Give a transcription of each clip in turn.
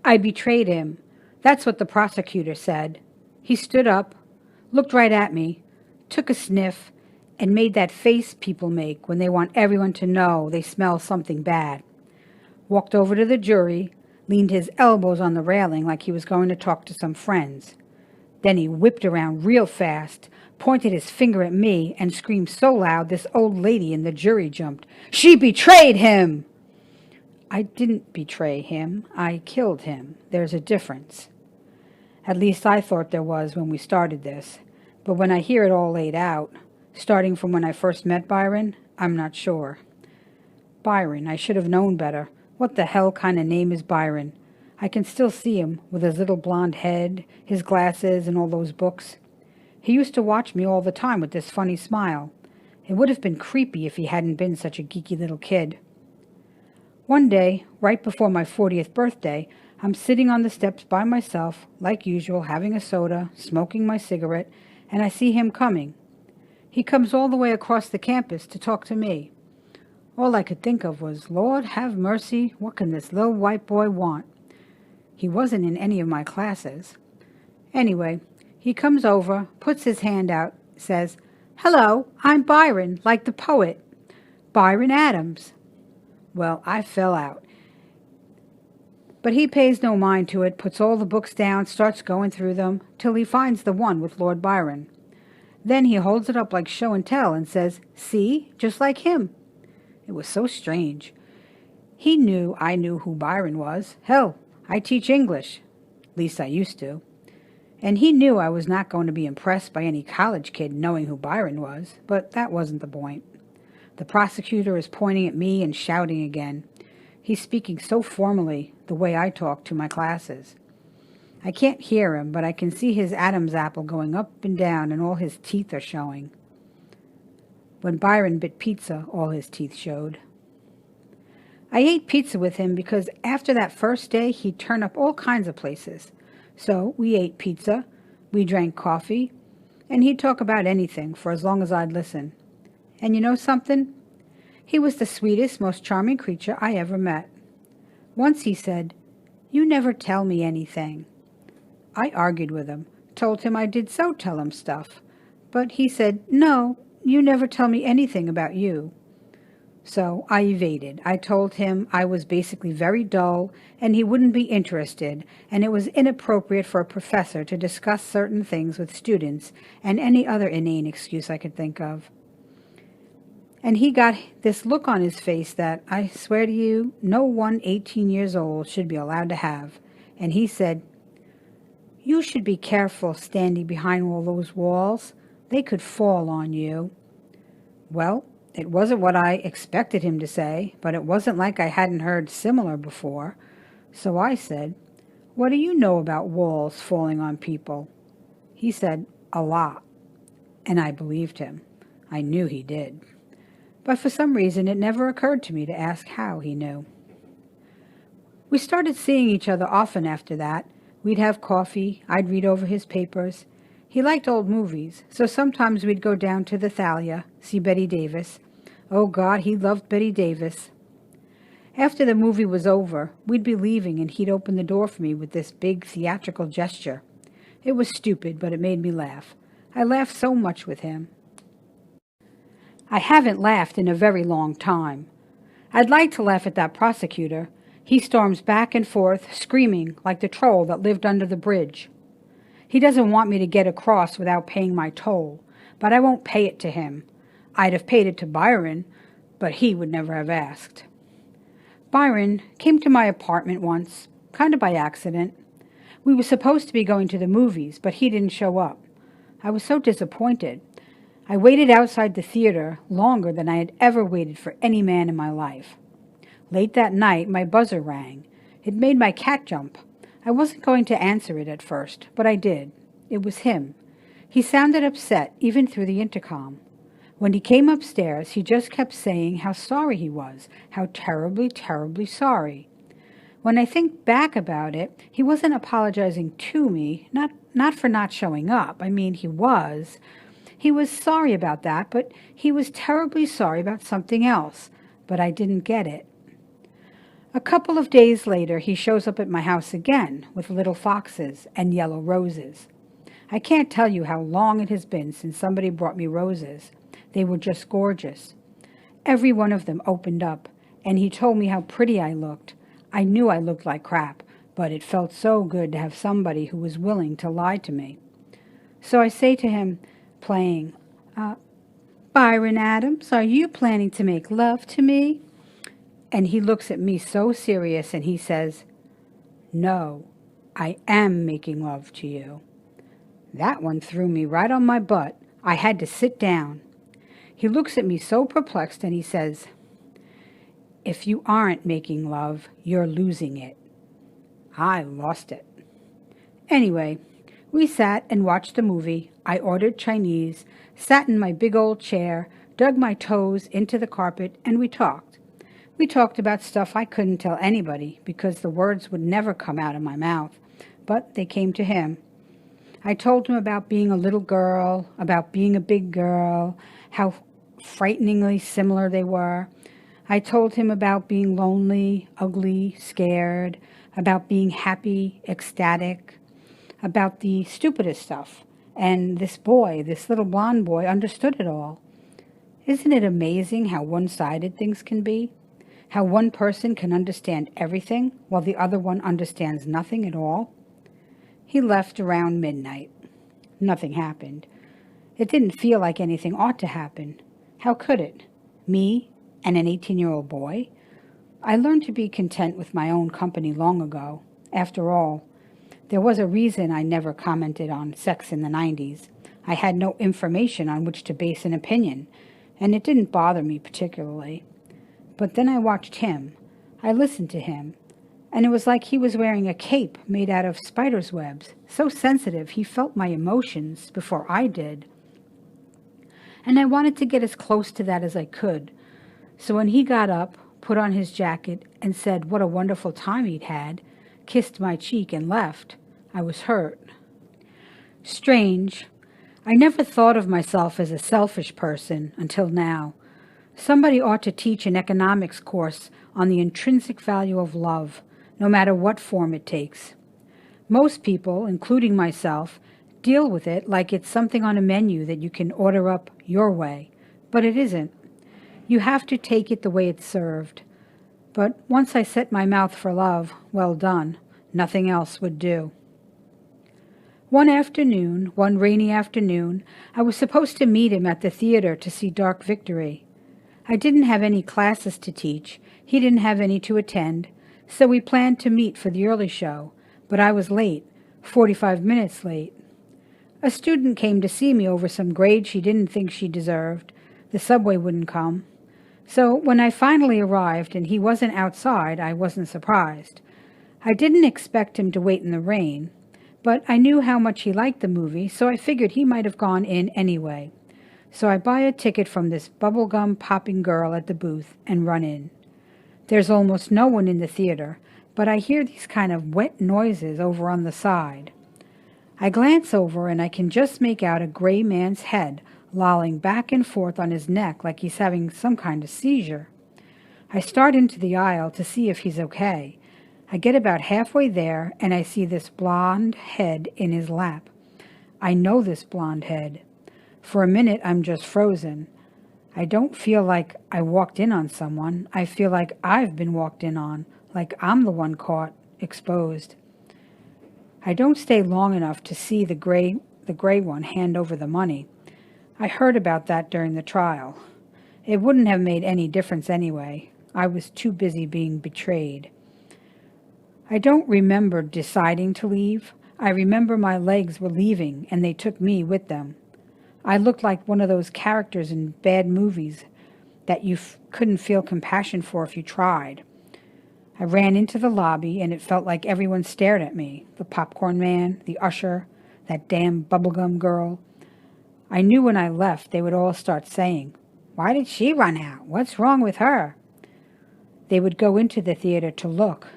I betrayed him. That's what the prosecutor said. He stood up, looked right at me, took a sniff, and made that face people make when they want everyone to know they smell something bad. Walked over to the jury, leaned his elbows on the railing like he was going to talk to some friends. Then he whipped around real fast, pointed his finger at me, and screamed so loud this old lady in the jury jumped. She betrayed him! I didn't betray him. I killed him. There's a difference. At least I thought there was when we started this. But when I hear it all laid out, starting from when I first met Byron, I'm not sure. Byron, I should have known better. What the hell kind of name is Byron? I can still see him, with his little blonde head, his glasses, and all those books. He used to watch me all the time with this funny smile. It would have been creepy if he hadn't been such a geeky little kid. One day, right before my 40th birthday, I'm sitting on the steps by myself, like usual, having a soda, smoking my cigarette, and I see him coming. He comes all the way across the campus to talk to me. All I could think of was, Lord have mercy, what can this little white boy want? He wasn't in any of my classes. Anyway, he comes over, puts his hand out, says, "Hello, I'm Byron, like the poet. Byron Adams." Well, I fell out. But he pays no mind to it, puts all the books down, starts going through them, till he finds the one with Lord Byron. Then he holds it up like show and tell and says, "See, just like him." It was so strange. He knew I knew who Byron was. Hell, I teach English. At least I used to. And he knew I was not going to be impressed by any college kid knowing who Byron was, but that wasn't the point. The prosecutor is pointing at me and shouting again. He's speaking so formally, the way I talk to my classes. I can't hear him, but I can see his Adam's apple going up and down and all his teeth are showing. When Byron bit pizza, all his teeth showed. I ate pizza with him because after that first day, he'd turn up all kinds of places. So we ate pizza, we drank coffee, and he'd talk about anything for as long as I'd listen. And you know something? He was the sweetest, most charming creature I ever met. Once he said, "You never tell me anything." I argued with him, told him I did so tell him stuff. But he said, "No, you never tell me anything about you." So I evaded. I told him I was basically very dull and he wouldn't be interested, and it was inappropriate for a professor to discuss certain things with students, and any other inane excuse I could think of. And he got this look on his face that, I swear to you, no one 18 years old should be allowed to have. And he said, "You should be careful standing behind all those walls. They could fall on you." Well, it wasn't what I expected him to say, but it wasn't like I hadn't heard similar before. So I said, "What do you know about walls falling on people?" He said, "A lot." And I believed him. I knew he did. But for some reason it never occurred to me to ask how he knew. We started seeing each other often after that. We'd have coffee, I'd read over his papers. He liked old movies, so sometimes we'd go down to the Thalia, see Betty Davis. Oh God, he loved Betty Davis. After the movie was over, we'd be leaving and he'd open the door for me with this big theatrical gesture. It was stupid, but it made me laugh. I laughed so much with him. I haven't laughed in a very long time. I'd like to laugh at that prosecutor. He storms back and forth, screaming like the troll that lived under the bridge. He doesn't want me to get across without paying my toll, but I won't pay it to him. I'd have paid it to Byron, but he would never have asked. Byron came to my apartment once, kind of by accident. We were supposed to be going to the movies, but he didn't show up. I was so disappointed. I waited outside the theater longer than I had ever waited for any man in my life. Late that night, my buzzer rang. It made my cat jump. I wasn't going to answer it at first, but I did. It was him. He sounded upset, even through the intercom. When he came upstairs, he just kept saying how sorry he was, how terribly, terribly sorry. When I think back about it, he wasn't apologizing to me, not for not showing up. I mean, he was. He was sorry about that, but he was terribly sorry about something else. But I didn't get it. A couple of days later, he shows up at my house again with little foxes and yellow roses. I can't tell you how long it has been since somebody brought me roses. They were just gorgeous. Every one of them opened up, and he told me how pretty I looked. I knew I looked like crap, but it felt so good to have somebody who was willing to lie to me. So I say to him, playing, Byron Adams, are you planning to make love to me? And he looks at me so serious and he says, No, I am making love to you. That one threw me right on my butt. I had to sit down. He looks at me so perplexed and he says, If you aren't making love, you're losing it. I lost it. Anyway, we sat and watched a movie. I ordered Chinese, sat in my big old chair, dug my toes into the carpet, and we talked. We talked about stuff I couldn't tell anybody because the words would never come out of my mouth, but they came to him. I told him about being a little girl, about being a big girl, how frighteningly similar they were. I told him about being lonely, ugly, scared, about being happy, ecstatic, about the stupidest stuff. And this boy, this little blonde boy, understood it all. Isn't it amazing how one-sided things can be? How one person can understand everything while the other one understands nothing at all? He left around midnight. Nothing happened. It didn't feel like anything ought to happen. How could it? Me and an 18-year-old boy? I learned to be content with my own company long ago. After all, there was a reason I never commented on sex in the 90s. I had no information on which to base an opinion, and it didn't bother me particularly. But then I watched him. I listened to him. And it was like he was wearing a cape made out of spider's webs, so sensitive he felt my emotions before I did. And I wanted to get as close to that as I could. So when he got up, put on his jacket, and said what a wonderful time he'd had, kissed my cheek and left, I was hurt. Strange. I never thought of myself as a selfish person until now. Somebody ought to teach an economics course on the intrinsic value of love, no matter what form it takes. Most people, including myself, deal with it like it's something on a menu that you can order up your way, but it isn't. You have to take it the way it's served. But once I set my mouth for love, well done, nothing else would do. One rainy afternoon, I was supposed to meet him at the theater to see Dark Victory. I didn't have any classes to teach, he didn't have any to attend, so we planned to meet for the early show, but I was late, 45 minutes late. A student came to see me over some grade she didn't think she deserved. The subway wouldn't come. So when I finally arrived and he wasn't outside, I wasn't surprised. I didn't expect him to wait in the rain, but I knew how much he liked the movie, so I figured he might have gone in anyway. So I buy a ticket from this bubblegum popping girl at the booth and run in. There's almost no one in the theater, but I hear these kind of wet noises over on the side. I glance over and I can just make out a gray man's head lolling back and forth on his neck like he's having some kind of seizure. I start into the aisle to see if he's okay. I get about halfway there and I see this blonde head in his lap. I know this blonde head. For a minute I'm just frozen. I don't feel like I walked in on someone. I feel like I've been walked in on, like I'm the one caught, exposed. I don't stay long enough to see the gray one hand over the money. I heard about that during the trial. It wouldn't have made any difference anyway. I was too busy being betrayed. I don't remember deciding to leave. I remember my legs were leaving and they took me with them. I looked like one of those characters in bad movies that you couldn't feel compassion for if you tried. I ran into the lobby and it felt like everyone stared at me. The popcorn man, the usher, that damn bubblegum girl. I knew when I left they would all start saying, "Why did she run out? What's wrong with her?" They would go into the theater to look.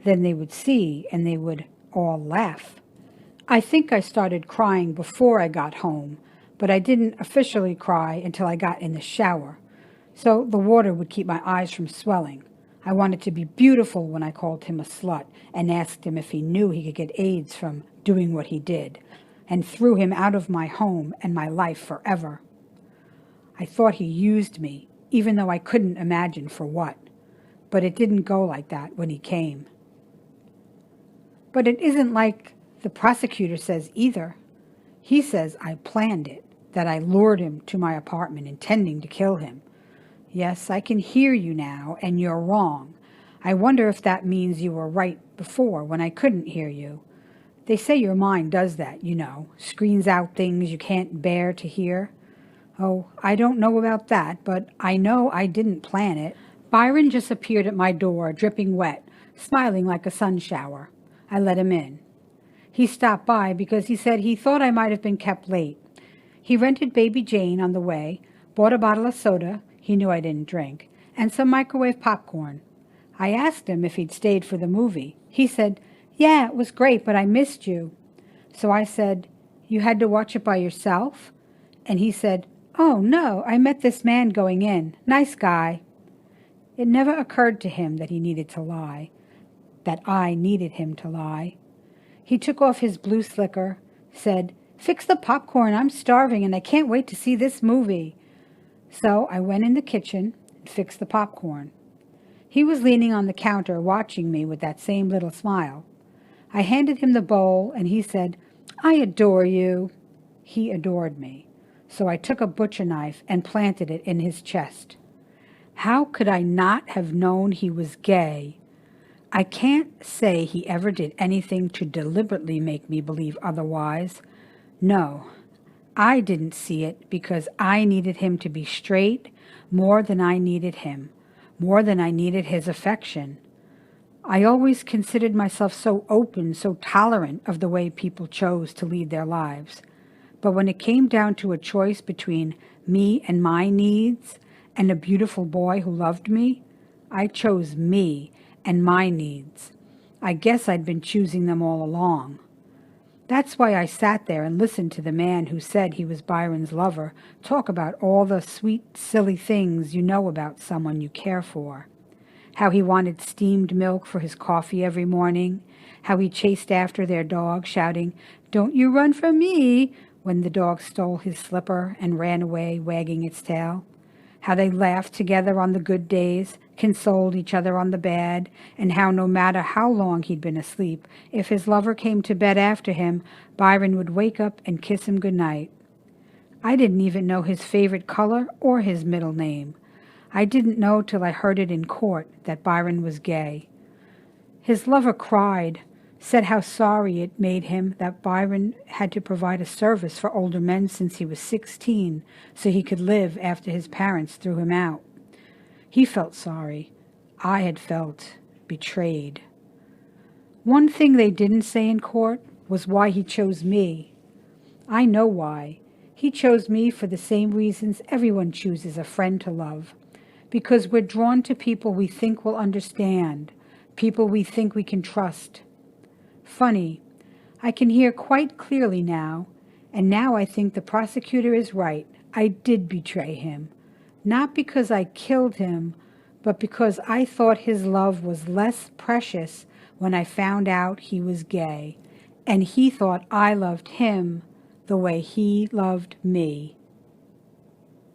Then they would see and they would all laugh. I think I started crying before I got home, but I didn't officially cry until I got in the shower, so the water would keep my eyes from swelling. I wanted to be beautiful when I called him a slut and asked him if he knew he could get AIDS from doing what he did, and threw him out of my home and my life forever. I thought he used me, even though I couldn't imagine for what. But it didn't go like that when he came. But it isn't like the prosecutor says either. He says I planned it, that I lured him to my apartment intending to kill him. Yes, I can hear you now, and you're wrong. I wonder if that means you were right before when I couldn't hear you. They say your mind does that, you know, screens out things you can't bear to hear. Oh, I don't know about that, but I know I didn't plan it. Byron just appeared at my door, dripping wet, smiling like a sun shower. I let him in. He stopped by because he said he thought I might have been kept late. He rented Baby Jane on the way, bought a bottle of soda, he knew I didn't drink, and some microwave popcorn. I asked him if he'd stayed for the movie. He said, "Yeah, it was great, but I missed you." So I said, "You had to watch it by yourself?" And he said, "Oh, no, I met this man going in. Nice guy." It never occurred to him that he needed to lie, that I needed him to lie. He took off his blue slicker, said, "Fix the popcorn, I'm starving and I can't wait to see this movie." So I went in the kitchen and fixed the popcorn. He was leaning on the counter watching me with that same little smile. I handed him the bowl and he said, "I adore you." He adored me. So I took a butcher knife and planted it in his chest. How could I not have known he was gay? I can't say he ever did anything to deliberately make me believe otherwise. No, I didn't see it because I needed him to be straight more than I needed him, more than I needed his affection. I always considered myself so open, so tolerant of the way people chose to lead their lives. But when it came down to a choice between me and my needs and a beautiful boy who loved me, I chose me and my needs. I guess I'd been choosing them all along. That's why I sat there and listened to the man who said he was Byron's lover talk about all the sweet, silly things you know about someone you care for. How he wanted steamed milk for his coffee every morning, how he chased after their dog, shouting, "Don't you run from me," when the dog stole his slipper and ran away, wagging its tail. How they laughed together on the good days, consoled each other on the bad, and how no matter how long he'd been asleep, if his lover came to bed after him, Byron would wake up and kiss him good night. I didn't even know his favorite color or his middle name. I didn't know till I heard it in court that Byron was gay. His lover cried, said how sorry it made him that Byron had to provide a service for older men since he was 16 so he could live after his parents threw him out. He felt sorry. I had felt betrayed. One thing they didn't say in court was why he chose me. I know why. He chose me for the same reasons everyone chooses a friend to love. Because we're drawn to people we think will understand, people we think we can trust. Funny, I can hear quite clearly now, and now I think the prosecutor is right. I did betray him. Not because I killed him, but because I thought his love was less precious when I found out he was gay, and he thought I loved him the way he loved me.